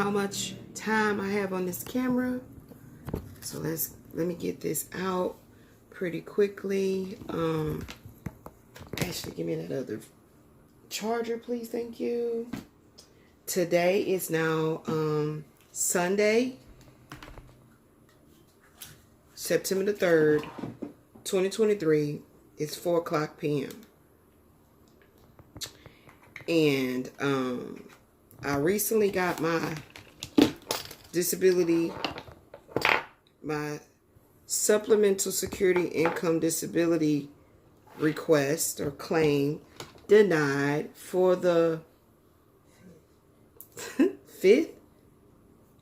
how much time I have on this camera. So let me get this out pretty quickly. Actually, give me that other charger, please. Thank you. Today is now Sunday, September the 3rd, 2023. It's 4:00 p.m. And I recently got my disability, my supplemental security income disability request or claim denied for the 5th?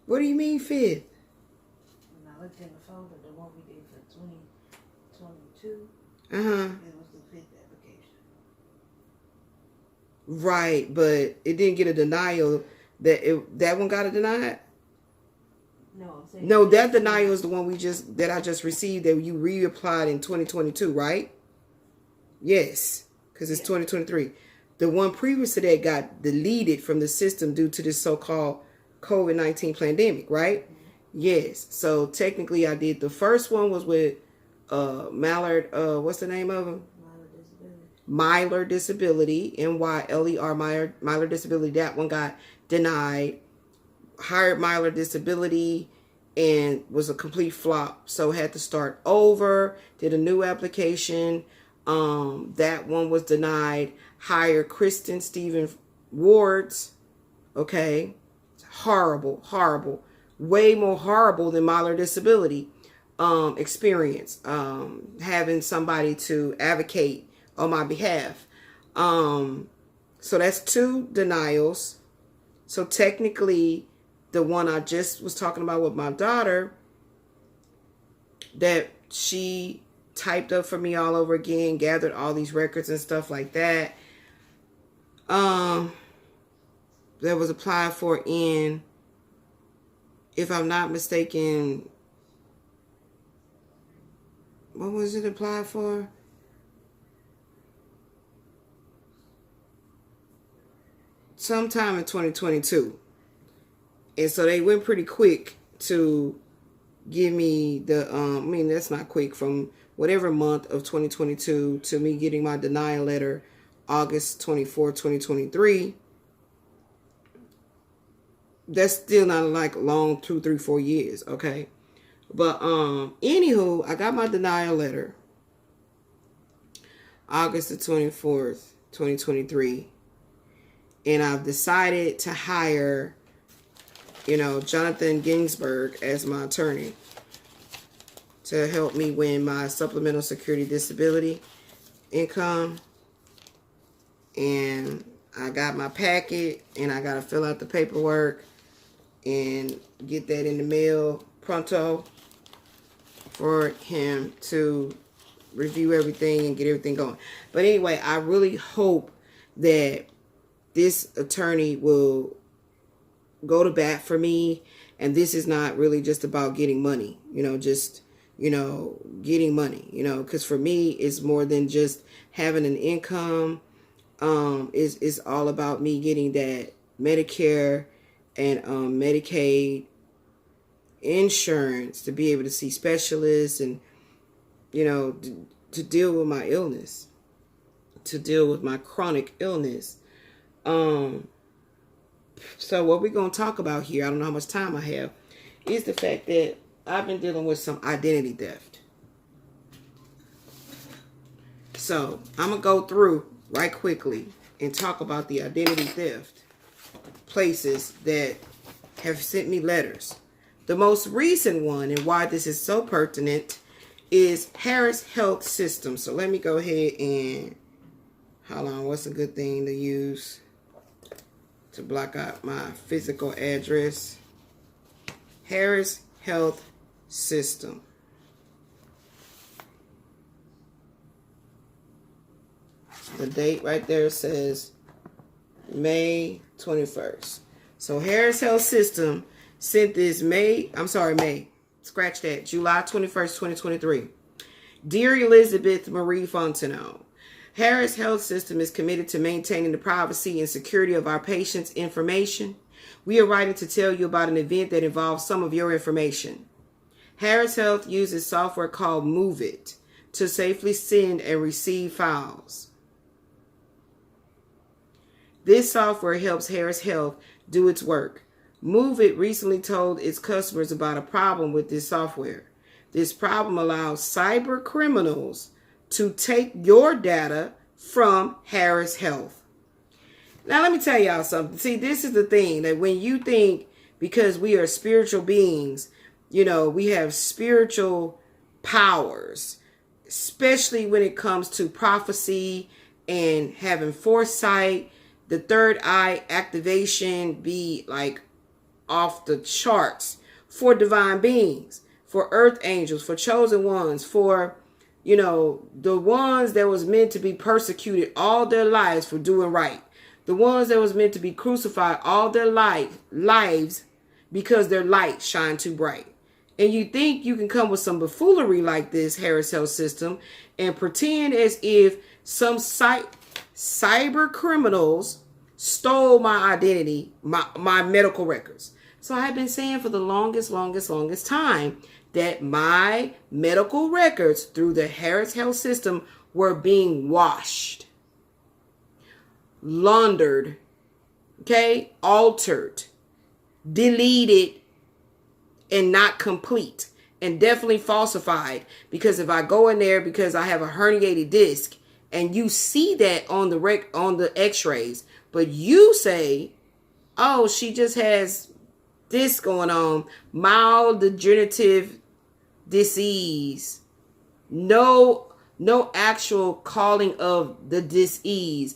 What do you mean 5th? When I looked in the folder, the one we did for 2022, it was the 5th application. Right, but it didn't get a denial. That one got a denied? No, I'm saying No, that denial is the one that I just received that you reapplied in 2022, right? Yes, because it's 2023. The one previous to that got deleted from the system due to this so-called COVID-19 pandemic, right? Mm-hmm. Yes. So technically I did. The first one was with Mallard, what's the name of him? Myler Disability, M-Y-L-E-R, Myler Disability. That one got denied. Hired Myler Disability and was a complete flop. So had to start over, did a new application. That one was denied. Hired Kristen Stephen Wards. Okay. Horrible, horrible. Way more horrible than Myler Disability experience. Having somebody to advocate on my behalf. So that's 2 denials. So technically, the one I just was talking about with my daughter, that she typed up for me all over again, gathered all these records and stuff like that. That was applied for in, if I'm not mistaken, what was it applied for? Sometime in 2022. And so they went pretty quick to give me the, I mean, that's not quick, from whatever month of 2022 to me getting my denial letter August 24, 2023. That's still not like long 2, 3, 4 years, okay? But anywho, I got my denial letter August the 24th, 2023. And I've decided to hire, Jonathan Ginsburg as my attorney to help me win my supplemental security disability income. And I got my packet, and I got to fill out the paperwork and get that in the mail pronto for him to review everything and get everything going. But anyway, I really hope that this attorney will go to bat for me. And this is not really just about getting money, getting money, because for me, it's more than just having an income. It's all about me getting that Medicare and Medicaid insurance to be able to see specialists and, to deal with my illness, to deal with my chronic illness. So what we're going to talk about here, I don't know how much time I have, is the fact that I've been dealing with some identity theft. So I'm going to go through right quickly and talk about the identity theft places that have sent me letters. The most recent one, and why this is so pertinent, is Harris Health System. So let me go ahead and, hold on, what's a good thing to use to block out my physical address? Harris Health System. The date right there says May 21st. So Harris Health System sent this July 21st, 2023. Dear Elizabeth Marie Fontenot, Harris Health System is committed to maintaining the privacy and security of our patients' information. We are writing to tell you about an event that involves some of your information. Harris Health uses software called MoveIt to safely send and receive files. This software helps Harris Health do its work. MoveIt recently told its customers about a problem with this software. This problem allows cyber criminals to take your data from Harris Health. Now, let me tell y'all something. See, this is the thing, that when you think, because we are spiritual beings, you know, we have spiritual powers, especially when it comes to prophecy and having foresight, the third eye activation be like off the charts for divine beings, for earth angels, for chosen ones, for, you know, the ones that was meant to be persecuted all their lives for doing right. The ones that was meant to be crucified all their lives because their light shined too bright. And you think you can come with some buffoonery like this, Harris Health System, and pretend as if some cyber criminals stole my identity, my medical records. So I've been saying for the longest time that my medical records through the Harris Health System were being washed, laundered, okay, altered, deleted, and not complete, and definitely falsified. Because if I go in there because I have a herniated disc, and you see that on the x-rays, but you say, oh, she just has this going on, mild degenerative disease. No actual calling of the disease.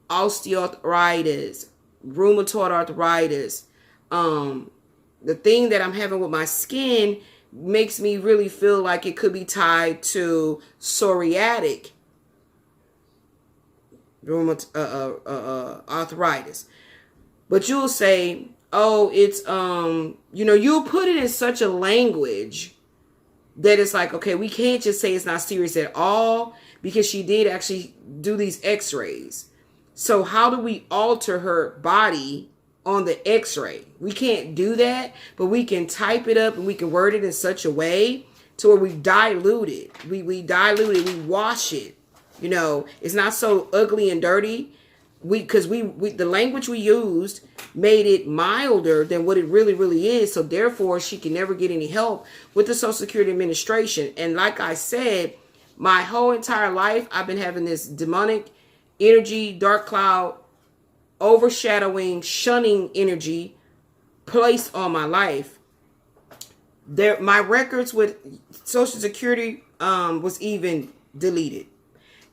Osteoarthritis, rheumatoid arthritis. The thing that I'm having with my skin makes me really feel like it could be tied to psoriatic arthritis. But you'll say, oh, it's you'll put it in such a language that it's like, okay, we can't just say it's not serious at all, because she did actually do these x-rays. So how do we alter her body on the x-ray? We can't do that, but we can type it up and we can word it in such a way to where we dilute it. We dilute it, we wash it. You know, it's not so ugly and dirty. Because the language we used made it milder than what it really is. So therefore, she can never get any help with the Social Security Administration. And like I said, my whole entire life, I've been having this demonic energy, dark cloud, overshadowing, shunning energy placed on my life. My records with Social Security was even deleted.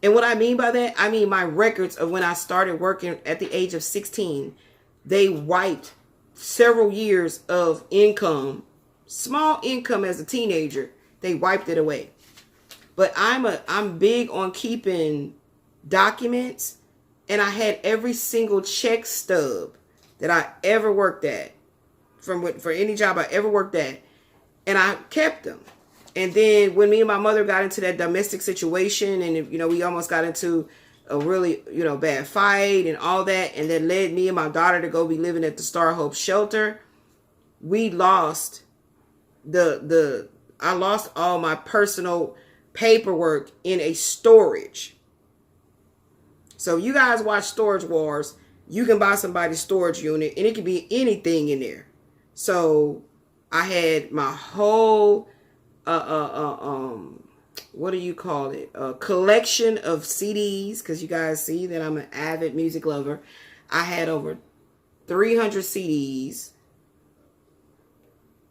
And what I mean by that, I mean my records of when I started working at the age of 16. They wiped several years of income, small income as a teenager. They wiped it away. But I'm big on keeping documents, and I had every single check stub that I ever worked at, for any job I ever worked at, and I kept them. And then when me and my mother got into that domestic situation, and we almost got into a really bad fight and all that, and that led me and my daughter to go be living at the Star Hope shelter, we lost I lost all my personal paperwork in a storage. So you guys watch Storage Wars, you can buy somebody's storage unit and it can be anything in there. So I had my whole what do you call it? A collection of CDs, because you guys see that I'm an avid music lover. I had over 300 CDs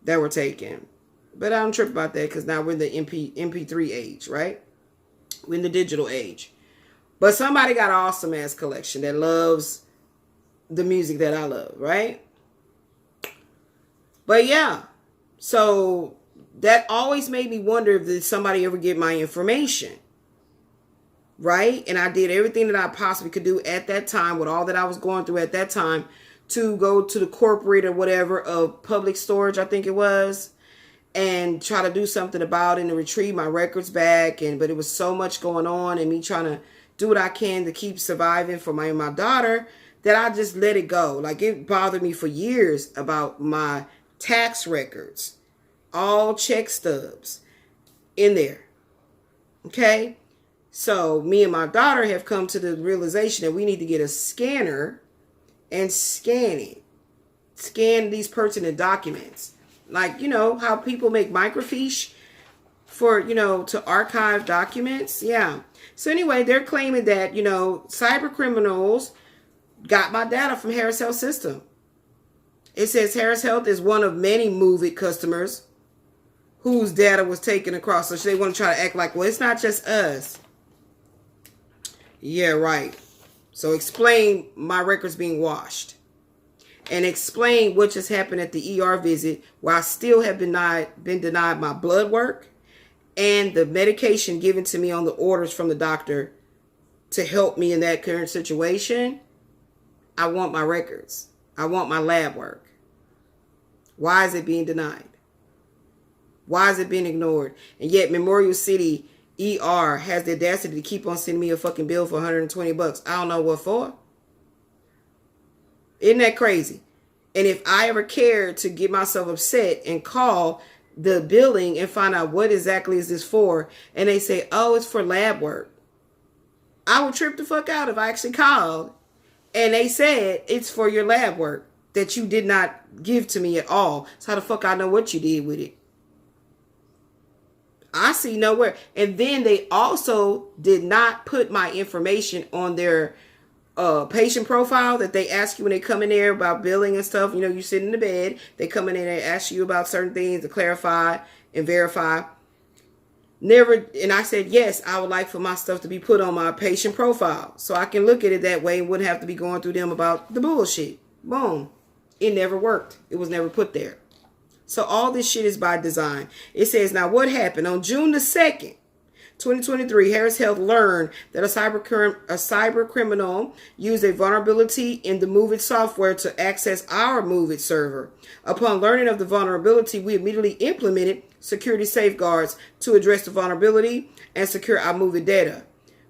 that were taken. But I don't trip about that, because now we're in the MP3 age, right? We're in the digital age. But somebody got an awesome ass collection that loves the music that I love, right? But yeah, so that always made me wonder if did somebody ever get my information, right? And I did everything that I possibly could do at that time with all that I was going through at that time to go to the corporate or whatever of Public Storage, I think it was, and try to do something about it and retrieve my records back. But it was so much going on, and me trying to do what I can to keep surviving for my daughter, that I just let it go. Like, it bothered me for years about my tax records, all check stubs in there. Okay? So me and my daughter have come to the realization that we need to get a scanner and scan it. Scan these pertinent documents. Like, you know, how people make microfiche for, you know, to archive documents. Yeah. So anyway, they're claiming that, you know, cyber criminals got my data from Harris Health System. It says Harris Health is one of many Move It customers whose data was taken across. So they want to try to act like, well, it's not just us. Yeah, right. So explain my records being washed. And explain what just happened at the ER visit where I still have been denied my blood work and the medication given to me on the orders from the doctor to help me in that current situation. I want my records. I want my lab work. Why is it being denied? Why is it being ignored? And yet Memorial City ER has the audacity to keep on sending me a fucking bill for $120. I don't know what for. Isn't that crazy? And if I ever cared to get myself upset and call the billing and find out what exactly is this for, and they say, oh, it's for lab work, I would trip the fuck out if I actually called and they said it's for your lab work that you did not give to me at all. So how the fuck I know what you did with it? I see nowhere. And then they also did not put my information on their patient profile that they ask you when they come in there about billing and stuff. You know, you sit in the bed, they come in and they ask you about certain things to clarify and verify. Never. And I said, yes, I would like for my stuff to be put on my patient profile so I can look at it that way and wouldn't have to be going through them about the bullshit. Boom. It never worked. It was never put there. So all this shit is by design. It says, now what happened? On June the 2nd, 2023, Harris Health learned that a cyber criminal used a vulnerability in the Move It software to access our Move It server. Upon learning of the vulnerability, we immediately implemented security safeguards to address the vulnerability and secure our Move It data.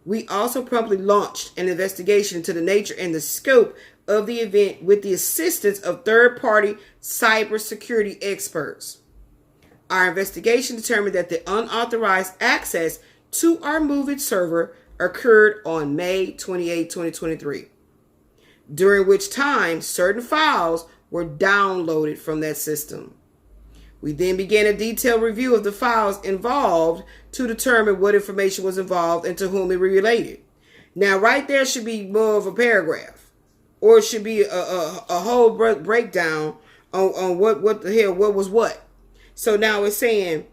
We also promptly launched an investigation into the nature and the scope of the event with the assistance of third-party cybersecurity experts. Our investigation determined that the unauthorized access to our Move It server occurred on May 28, 2023, during which time certain files were downloaded from that system. We then began a detailed review of the files involved to determine what information was involved and to whom it related. Now, right there should be more of a paragraph, or it should be a whole breakdown on what the hell, what was what. So now it's saying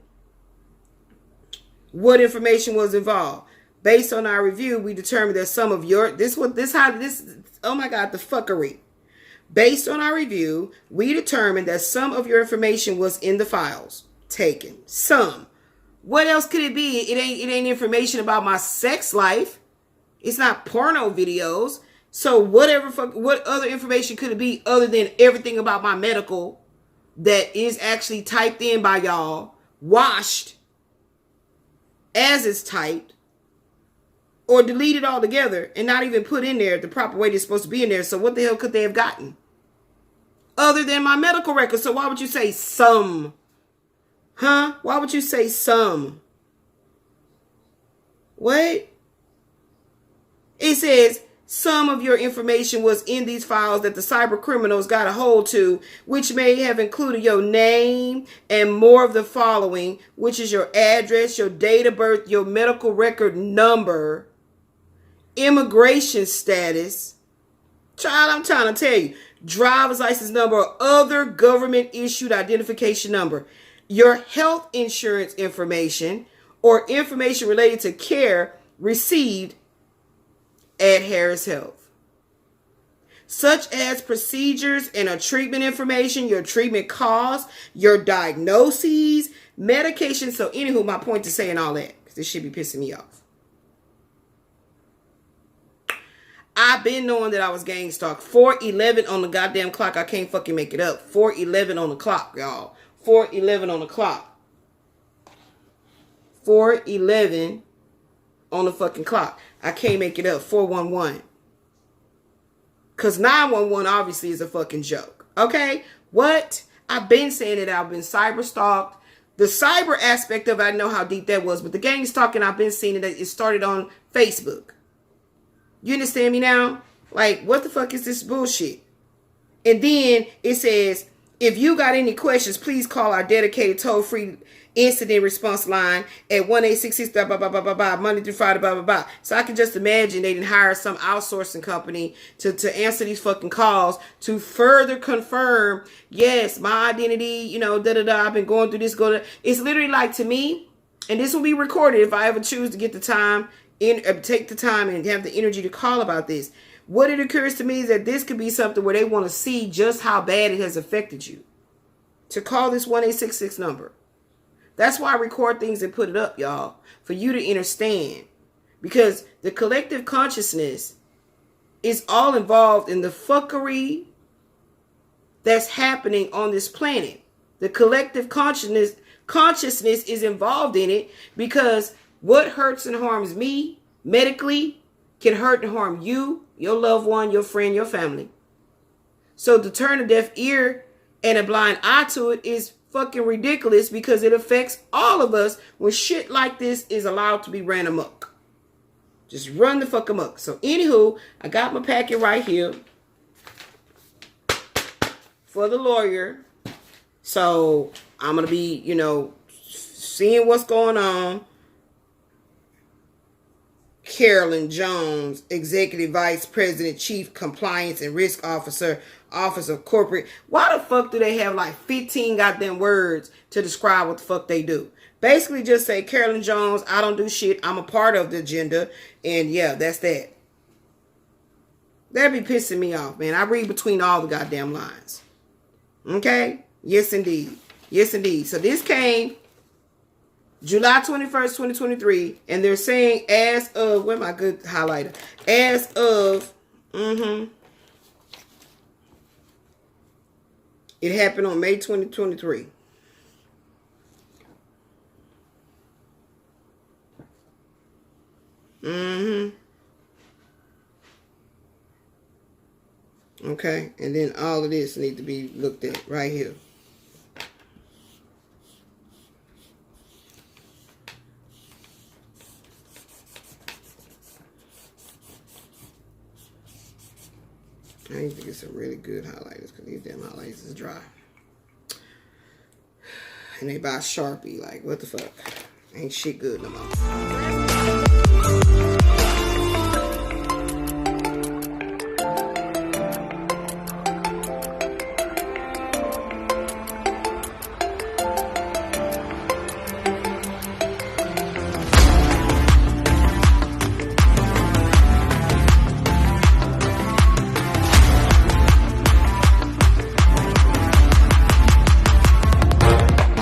what information was involved. Based on our review, we determined that some of your, oh my God, the fuckery. Based on our review, we determined that some of your information was in the files taken. Some. What else could it be? It ain't information about my sex life. It's not porno videos. So what other information could it be other than everything about my medical that is actually typed in by y'all, washed as it's typed, or deleted altogether and not even put in there the proper way they're supposed to be in there? So what the hell could they have gotten other than my medical records? So why would you say some? Huh? Why would you say some? What? It says some of your information was in these files that the cyber criminals got a hold to, which may have included your name and more of the following, which is your address, your date of birth, your medical record number, immigration status. Child, I'm trying to tell you, driver's license number or other government issued identification number, your health insurance information, or information related to care received at Harris Health, such as procedures and a treatment information, your treatment costs, your diagnoses, medication. So anywho, my point to saying all that, because this should be pissing me off. I've been knowing that I was gang stalked. 4:11 on the goddamn clock. I can't fucking make it up. 4:11 on the clock, y'all. 4:11 on the clock. 4:11 on the fucking clock. I can't make it up. 411. Because 911 obviously is a fucking joke. Okay? What? I've been saying it. I've been cyber stalked. The cyber aspect of it, I know how deep that was. But the gang stalking, I've been seeing it. It started on Facebook. You understand me now? Like, what the fuck is this bullshit? And then it says, if you got any questions, please call our dedicated toll-free incident response line at 1-866 blah, blah, blah, blah, blah, blah, Monday through Friday, blah, blah, blah. So I can just imagine they didn't hire some outsourcing company to answer these fucking calls to further confirm, yes, my identity, you know, da-da-da, I've been going through this, It's literally like, to me, and this will be recorded if I ever choose to get the time, take the time and have the energy to call about this. What it occurs to me is that this could be something where they want to see just how bad it has affected you. To call this 1-866 number. That's why I record things and put it up, y'all. For you to understand. Because the collective consciousness is all involved in the fuckery that's happening on this planet. The collective consciousness is involved in it because what hurts and harms me medically can hurt and harm you, your loved one, your friend, your family. So to turn a deaf ear and a blind eye to it is fucking ridiculous because it affects all of us when shit like this is allowed to be ran amok. Just run the fuck amok. So anywho, I got my packet right here for the lawyer. So I'm going to be, you know, seeing what's going on. Carolyn Jones, Executive Vice President, Chief Compliance and Risk Officer, Office of Corporate. Why the fuck do they have like 15 goddamn words to describe what the fuck they do? Basically just say, Carolyn Jones, I don't do shit. I'm a part of the agenda. And yeah, that's that. That be pissing me off, man. I read between all the goddamn lines. Okay? Yes, indeed. Yes, indeed. So this came July 21st, 2023, and they're saying as of, where my good highlighter? As of, it happened on May 2023. Okay, and then all of this need to be looked at right here. I need to get some really good highlighters because these damn highlighters is dry. And they buy Sharpie. Like, what the fuck? Ain't shit good no more.